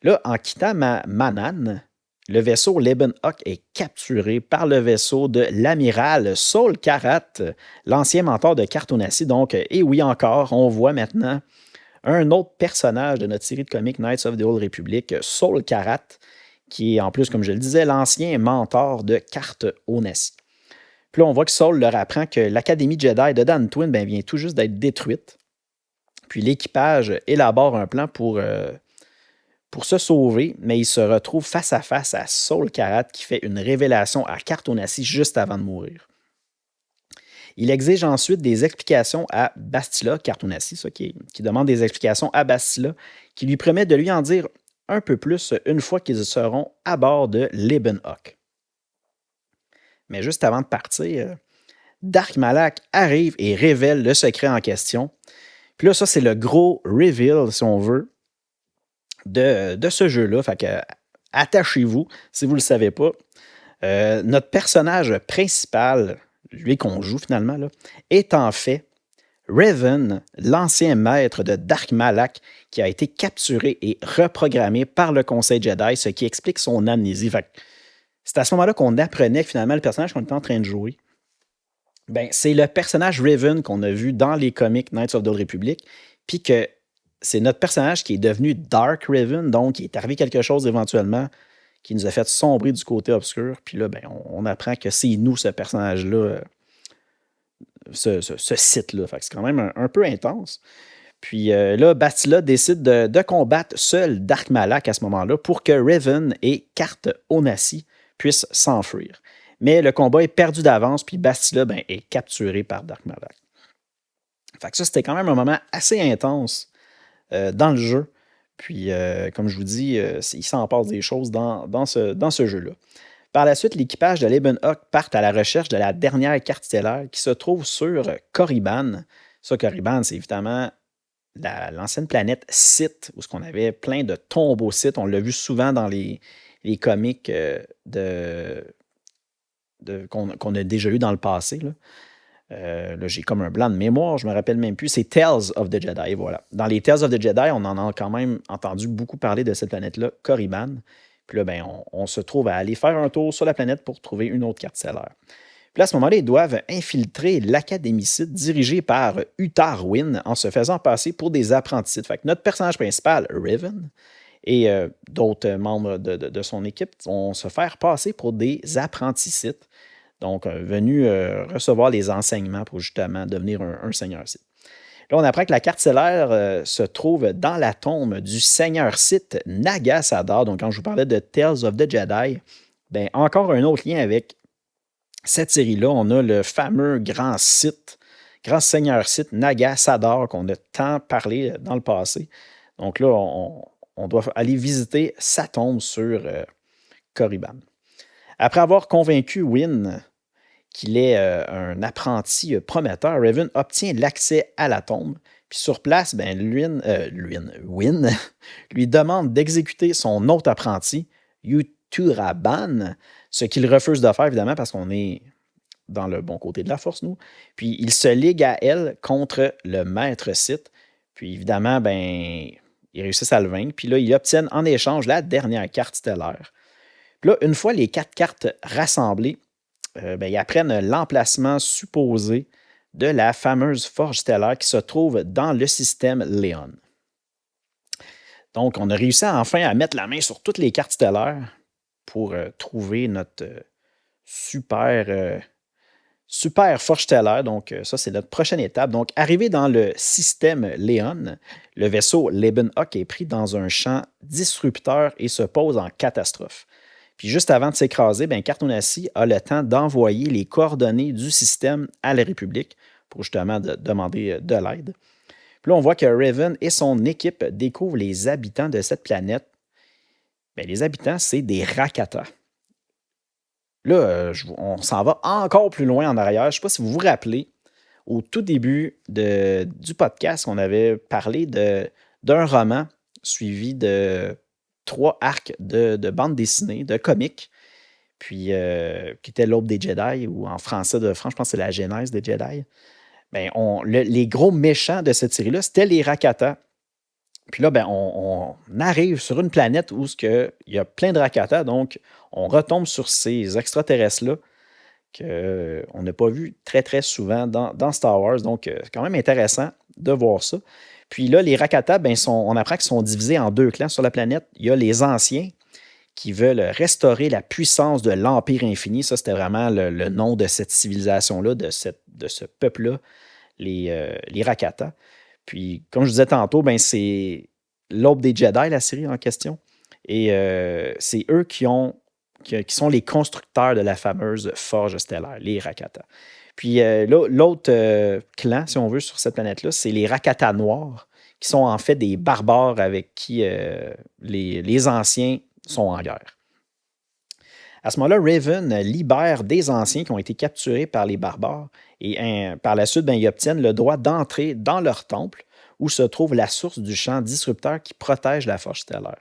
Là, en quittant Mannan, le vaisseau Lebenhawk est capturé par le vaisseau de l'amiral Saul Karat, l'ancien mentor de Cartoonassi. Donc, et oui encore, on voit maintenant un autre personnage de notre série de comics Knights of the Old Republic, Saul Karat, qui est en plus, comme je le disais, l'ancien mentor de Carte Onassi. Puis là, on voit que Saul leur apprend que l'Académie Jedi de Dantooine vient tout juste d'être détruite. Puis l'équipage élabore un plan pour se sauver, mais il se retrouve face à face à Saul Karat qui fait une révélation à Carte Onassi juste avant de mourir. Il exige ensuite des explications à Bastila, Carte Onassi, qui demande des explications à Bastila, qui lui promet de lui en dire un peu plus une fois qu'ils seront à bord de Lebenhawk. Mais juste avant de partir, Dark Malak arrive et révèle le secret en question. Puis là, ça, c'est le gros reveal, si on veut, de ce jeu-là. Fait que attachez-vous, si vous ne le savez pas. Notre personnage principal, lui qu'on joue finalement, là, est en fait Revan, l'ancien maître de Dark Malak, qui a été capturé et reprogrammé par le Conseil Jedi, ce qui explique son amnésie. Fait C'est à ce moment-là qu'on apprenait que finalement, le personnage qu'on était en train de jouer, ben, c'est le personnage Raven qu'on a vu dans les comics Knights of the Old Republic, puis que c'est notre personnage qui est devenu Dark Raven, donc il est arrivé quelque chose éventuellement qui nous a fait sombrer du côté obscur, puis là, ben, on apprend que c'est nous, ce personnage-là, ce site-là. Fait que c'est quand même un peu intense. Puis là, Bastila décide de combattre seul Dark Malak à ce moment-là pour que Raven et Carte Onassi puissent s'enfuir. Mais le combat est perdu d'avance, puis Bastila ben, est capturé par Dark Malak. Fait que ça, c'était quand même un moment assez intense dans le jeu. Puis, comme je vous dis, il s'en passe des choses dans ce jeu-là. Par la suite, l'équipage de Lebenhawk part à la recherche de la dernière carte stellaire qui se trouve sur Korriban. Ça, Korriban, c'est évidemment l'ancienne planète Sith, où on avait plein de tombeaux Sith. On l'a vu souvent dans les comics qu'on a déjà eu dans le passé. Là, j'ai comme un blanc de mémoire, je me rappelle même plus. C'est Tales of the Jedi, voilà. Dans les Tales of the Jedi, on en a quand même entendu beaucoup parler de cette planète-là, Korriban. Puis là, ben, on se trouve à aller faire un tour sur la planète pour trouver une autre carte stellaire. Puis là, à ce moment-là, ils doivent infiltrer l'Académie Sith dirigée par Utar Wynn en se faisant passer pour des apprentis Sith. Fait que notre personnage principal, Raven, et d'autres membres de son équipe vont se faire passer pour des apprentis Sith. Donc, venus recevoir les enseignements pour justement devenir un seigneur Sith. Là, on apprend que la carte stellaire se trouve dans la tombe du seigneur Sith Naga Sadar. Donc, quand je vous parlais de Tales of the Jedi, ben, encore un autre lien avec cette série-là. On a le fameux grand seigneur Sith Naga Sadar qu'on a tant parlé dans le passé. Donc là, on doit aller visiter sa tombe sur Korriban. Après avoir convaincu Wynn qu'il est un apprenti prometteur, Raven obtient l'accès à la tombe. Puis sur place, ben, Wynn lui demande d'exécuter son autre apprenti, Yuturaban, ce qu'il refuse de faire, évidemment, parce qu'on est dans le bon côté de la force, nous. Puis il se ligue à elle contre le maître Sith. Puis évidemment, ben, ils réussissent à le vaincre. Puis là, ils obtiennent en échange la dernière carte stellaire. Puis là, une fois les 4 cartes rassemblées, ben, ils apprennent l'emplacement supposé de la fameuse forge stellaire qui se trouve dans le système Léon. Donc, on a réussi enfin à mettre la main sur toutes les cartes stellaires pour trouver notre super forge stellaire. Donc, ça, c'est notre prochaine étape. Donc, arrivé dans le système Léon, le vaisseau Lebenhawk est pris dans un champ disrupteur et se pose en catastrophe. Puis juste avant de s'écraser, ben, Carte Onassi a le temps d'envoyer les coordonnées du système à la République pour justement demander de l'aide. Puis là, on voit que Raven et son équipe découvrent les habitants de cette planète. Bien, les habitants, c'est des Rakata. Là, on s'en va encore plus loin en arrière. Je ne sais pas si vous vous rappelez, au tout début du podcast, on avait parlé d'un roman suivi de 3 arcs de bande dessinée, de comics, puis qui était l'Aube des Jedi, ou en français de France, je pense que c'est la Genèse des Jedi. Ben, les gros méchants de cette série-là, c'était les Rakata. Puis là, ben, on arrive sur une planète où il y a plein de Rakata, donc on retombe sur ces extraterrestres-là qu'on n'a pas vu très, très souvent dans Star Wars. Donc, c'est quand même intéressant de voir ça. Puis là, les Rakata, ben, on apprend qu'ils sont divisés en 2 clans sur la planète. Il y a les anciens qui veulent restaurer la puissance de l'Empire infini. Ça, c'était vraiment le nom de cette civilisation-là, de ce peuple-là, les Rakata. Puis, comme je disais tantôt, ben, c'est l'Aube des Jedi, la série en question. Et c'est eux qui sont les constructeurs de la fameuse forge stellaire, les Rakata. Puis l'autre clan, si on veut, sur cette planète-là, c'est les Rakata noirs, qui sont en fait des barbares avec qui les anciens sont en guerre. À ce moment-là, Raven libère des anciens qui ont été capturés par les barbares et par la suite, ben, ils obtiennent le droit d'entrer dans leur temple où se trouve la source du champ disrupteur qui protège la forge stellaire.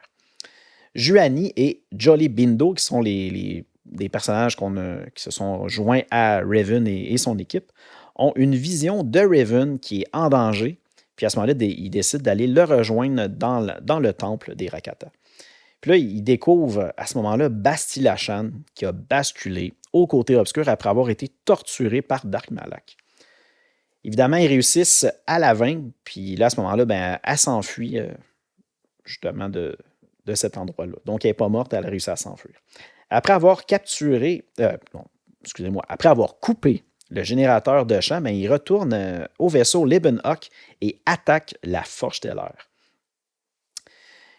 Juani et Jolly Bindo, qui sont des personnages qui se sont joints à Raven et son équipe, ont une vision de Raven qui est en danger. Puis à ce moment-là, ils décident d'aller le rejoindre dans le temple des Rakata. Puis là, il découvre à ce moment-là Basti-Lachan qui a basculé au côté obscur après avoir été torturé par Dark Malak. Évidemment, ils réussissent à la vaincre, puis là, à ce moment-là, ben, elle s'enfuit justement de cet endroit-là. Donc, elle n'est pas morte, elle a réussi à s'enfuir. Après avoir capturé, non, excusez-moi, après avoir coupé le générateur de champ, ben, il retourne au vaisseau Lebenhawk et attaque la Forge stellaire.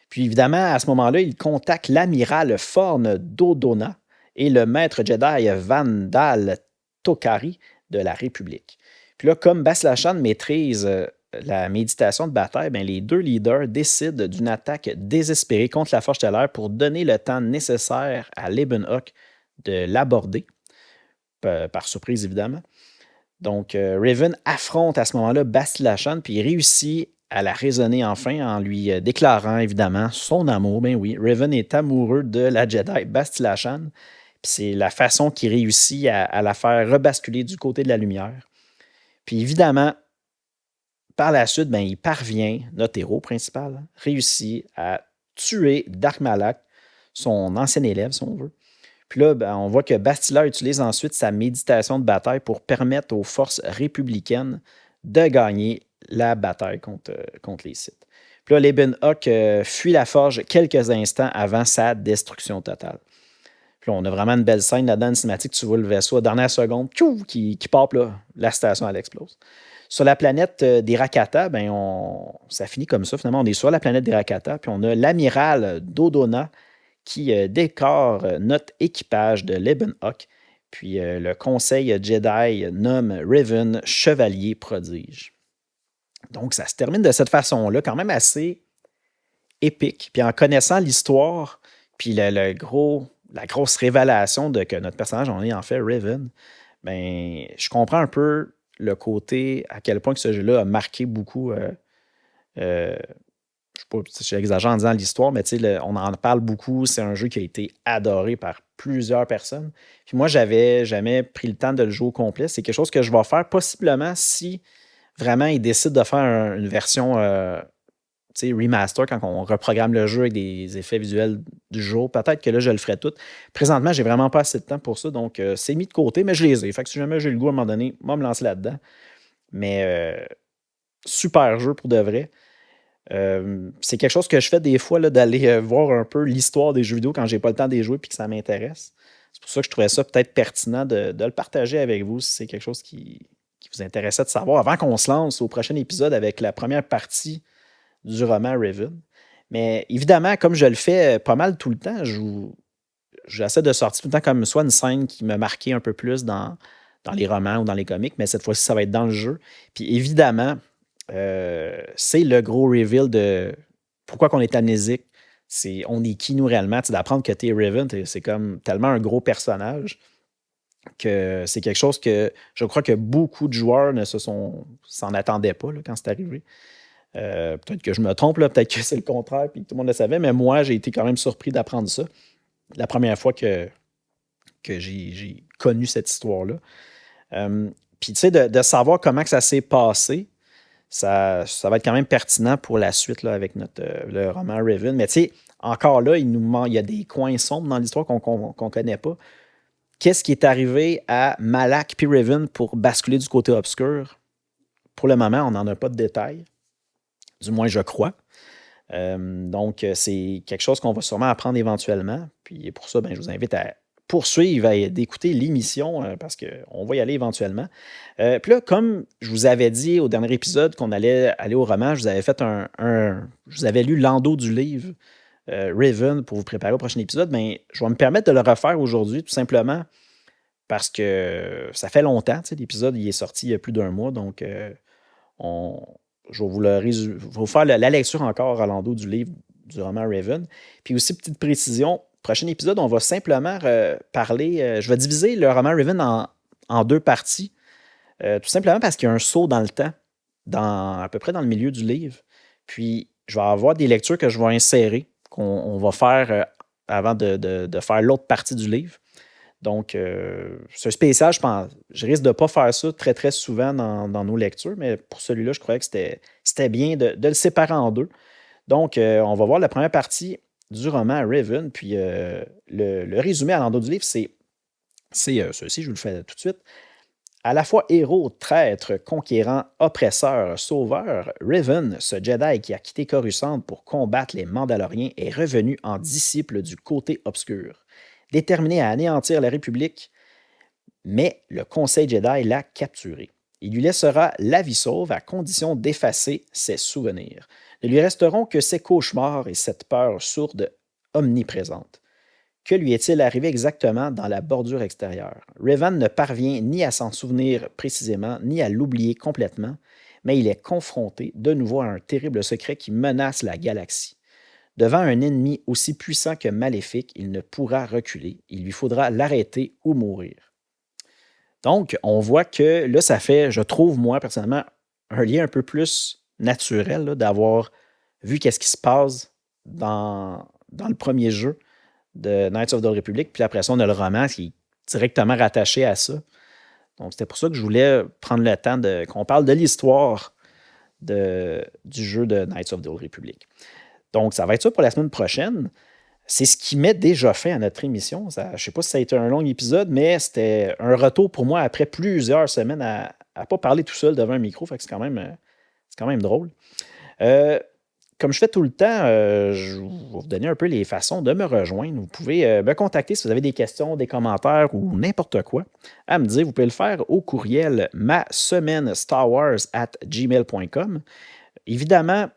Puis évidemment, à ce moment-là, il contacte l'amiral Forn Dodona et le maître Jedi Vandal Tokari de la République. Puis là, comme Basti-Lachan maîtrise la méditation de bataille, bien, les deux leaders décident d'une attaque désespérée contre la Forge stellaire pour donner le temps nécessaire à Lebenhawk de l'aborder, par surprise évidemment. Donc, Revan affronte à ce moment-là Basti-Lachan, puis il réussit à la raisonner enfin en lui déclarant évidemment son amour. Ben oui, Revan est amoureux de la Jedi Basti-Lachan, puis c'est la façon qu'il réussit à la faire rebasculer du côté de la lumière. Puis évidemment, par la suite, ben, il parvient, notre héros principal, réussit à tuer Dark Malak, son ancien élève, si on veut. Puis là, ben, on voit que Bastila utilise ensuite sa méditation de bataille pour permettre aux forces républicaines de gagner la bataille contre les Sith. Puis là, Lebenhawk fuit la forge quelques instants avant sa destruction totale. Puis là, on a vraiment une belle scène là-dedans, une cinématique. Tu vois le vaisseau à la dernière seconde qui part, puis là, la station, elle explose. Sur la planète des Rakata, ben ça finit comme ça. Finalement, on est sur la planète des Rakata, puis on a l'amiral Dodona qui décore notre équipage de Lebenhawk. Puis le conseil Jedi nomme Revan chevalier prodige. Donc, ça se termine de cette façon-là, quand même assez épique. Puis en connaissant l'histoire, puis la grosse révélation de que notre personnage en est en fait Revan, ben, je comprends un peu le côté à quel point que ce jeu-là a marqué beaucoup. Je sais pas si j'exagère en disant l'histoire, mais on en parle beaucoup. C'est un jeu qui a été adoré par plusieurs personnes. Puis moi, j'avais jamais pris le temps de le jouer au complet. C'est quelque chose que je vais faire possiblement si vraiment ils décident de faire une version remaster quand on reprogramme le jeu avec des effets visuels du jour. Peut-être que là, je le ferai tout. Présentement, j'ai vraiment pas assez de temps pour ça, donc c'est mis de côté, mais je les ai. Fait que si jamais j'ai le goût à un moment donné, moi, me lancer là-dedans. Mais super jeu pour de vrai. C'est quelque chose que je fais des fois, là, d'aller voir un peu l'histoire des jeux vidéo quand j'ai pas le temps de les jouer et que ça m'intéresse. C'est pour ça que je trouvais ça peut-être pertinent de le partager avec vous si c'est quelque chose qui vous intéressait de savoir avant qu'on se lance au prochain épisode avec la première partie du roman Raven. Mais évidemment, comme je le fais pas mal tout le temps, j'essaie de sortir tout le temps comme soit une scène qui me marquait un peu plus dans les romans ou dans les comics, mais cette fois-ci, ça va être dans le jeu. Puis évidemment, c'est le gros reveal de pourquoi qu'on est amnésique. On est qui nous réellement. D'apprendre que t'es Raven, c'est comme tellement un gros personnage que c'est quelque chose que je crois que beaucoup de joueurs s'en attendaient pas là, quand c'est arrivé. Peut-être que je me trompe, là, peut-être que c'est le contraire puis que tout le monde le savait, mais moi, j'ai été quand même surpris d'apprendre ça la première fois que j'ai connu cette histoire-là. Puis, tu sais, de savoir comment que ça s'est passé, ça va être quand même pertinent pour la suite là, avec le roman Raven. Mais tu sais, encore là, il y a des coins sombres dans l'histoire qu'on ne connaît pas. Qu'est-ce qui est arrivé à Malak puis Raven pour basculer du côté obscur? Pour le moment, on n'en a pas de détails. Du moins, je crois. Donc, c'est quelque chose qu'on va sûrement apprendre éventuellement. Puis pour ça, je vous invite à poursuivre et d'écouter l'émission parce qu'on va y aller éventuellement. Puis là, comme je vous avais dit au dernier épisode qu'on allait aller au roman, je vous avais fait je vous avais lu l'endo du livre Raven pour vous préparer au prochain épisode, mais je vais me permettre de le refaire aujourd'hui tout simplement parce que ça fait longtemps. L'épisode il est sorti il y a plus d'un mois, donc je vais vous faire la lecture encore à l'endo du livre du roman Raven. Puis aussi, petite précision, prochain épisode, on va simplement parler. Je vais diviser le roman Raven en deux parties. Tout simplement parce qu'il y a un saut dans le temps, à peu près dans le milieu du livre. Puis, je vais avoir des lectures que je vais insérer, qu'on va faire avant de faire l'autre partie du livre. Donc, c'est un spécial, je pense. Je risque de ne pas faire ça très, très souvent dans nos lectures, mais pour celui-là, je croyais que c'était bien de le séparer en deux. Donc, on va voir la première partie du roman Raven. Puis le résumé à l'endroit du livre, c'est ceci, je vous le fais tout de suite. À la fois héros, traître, conquérant, oppresseur, sauveur, Raven, ce Jedi qui a quitté Coruscant pour combattre les Mandaloriens, est revenu en disciple du côté obscur. Déterminé à anéantir la République, mais le Conseil Jedi l'a capturé. Il lui laissera la vie sauve à condition d'effacer ses souvenirs. Ne lui resteront que ses cauchemars et cette peur sourde omniprésente. Que lui est-il arrivé exactement dans la bordure extérieure? Raven ne parvient ni à s'en souvenir précisément, ni à l'oublier complètement, mais il est confronté de nouveau à un terrible secret qui menace la galaxie. Devant un ennemi aussi puissant que maléfique, il ne pourra reculer. Il lui faudra l'arrêter ou mourir. Donc, on voit que là, ça fait, je trouve, moi, personnellement, un lien un peu plus naturel là, d'avoir vu qu'est-ce qui se passe dans le premier jeu de Knights of the Old Republic. Puis après ça, on a le roman qui est directement rattaché à ça. Donc, c'était pour ça que je voulais prendre le temps qu'on parle de l'histoire du jeu de Knights of the Old Republic. Donc, ça va être ça pour la semaine prochaine. C'est ce qui met déjà fin à notre émission. Je ne sais pas si ça a été un long épisode, mais c'était un retour pour moi après plusieurs semaines à ne pas parler tout seul devant un micro. Fait que c'est quand même drôle. Comme je fais tout le temps, je vais vous donner un peu les façons de me rejoindre. Vous pouvez me contacter si vous avez des questions, des commentaires ou n'importe quoi à me dire. Vous pouvez le faire au courriel masemaine-starwars@gmail.com. Évidemment,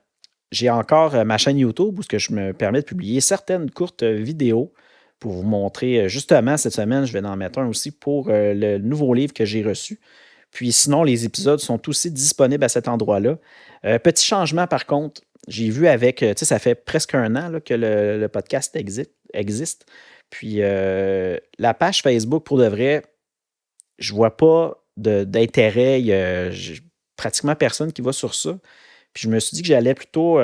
j'ai encore ma chaîne YouTube où je me permets de publier certaines courtes vidéos pour vous montrer. Justement, cette semaine, je vais en mettre un aussi pour le nouveau livre que j'ai reçu. Puis sinon, les épisodes sont aussi disponibles à cet endroit-là. Petit changement par contre, j'ai vu avec, ça fait presque un an là, que le podcast existe. Puis la page Facebook, pour de vrai, je ne vois pas d'intérêt. J'ai pratiquement personne qui va sur ça. Puis je me suis dit que j'allais plutôt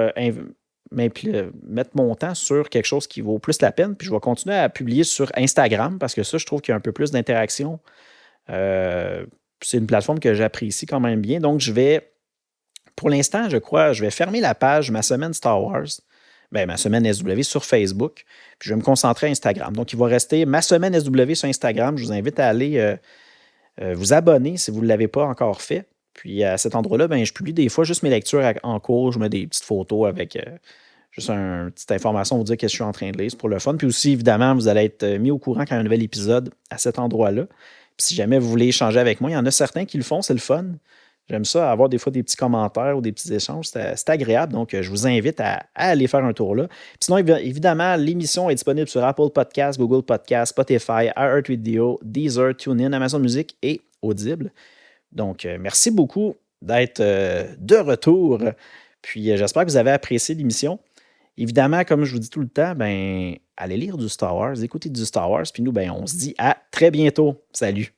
mettre mon temps sur quelque chose qui vaut plus la peine. Puis je vais continuer à publier sur Instagram parce que ça, je trouve qu'il y a un peu plus d'interaction. C'est une plateforme que j'apprécie quand même bien. Donc, pour l'instant, je crois, je vais fermer la page Ma Semaine Star Wars, Ma Semaine SW sur Facebook, puis je vais me concentrer à Instagram. Donc, il va rester Ma Semaine SW sur Instagram. Je vous invite à aller vous abonner si vous ne l'avez pas encore fait. Puis à cet endroit-là, je publie des fois juste mes lectures en cours. Je mets des petites photos avec juste une petite information pour vous dire ce que je suis en train de lire. C'est pour le fun. Puis aussi, évidemment, vous allez être mis au courant quand il y a un nouvel épisode à cet endroit-là. Puis si jamais vous voulez échanger avec moi, il y en a certains qui le font, c'est le fun. J'aime ça, avoir des fois des petits commentaires ou des petits échanges. C'est agréable. Donc, je vous invite à aller faire un tour là. Puis sinon, évidemment, l'émission est disponible sur Apple Podcasts, Google Podcasts, Spotify, iHeartRadio, Deezer, TuneIn, Amazon Music et Audible. Donc, merci beaucoup d'être de retour. Puis, j'espère que vous avez apprécié l'émission. Évidemment, comme je vous dis tout le temps, allez lire du Star Wars, écoutez du Star Wars. Puis nous, on se dit à très bientôt. Salut!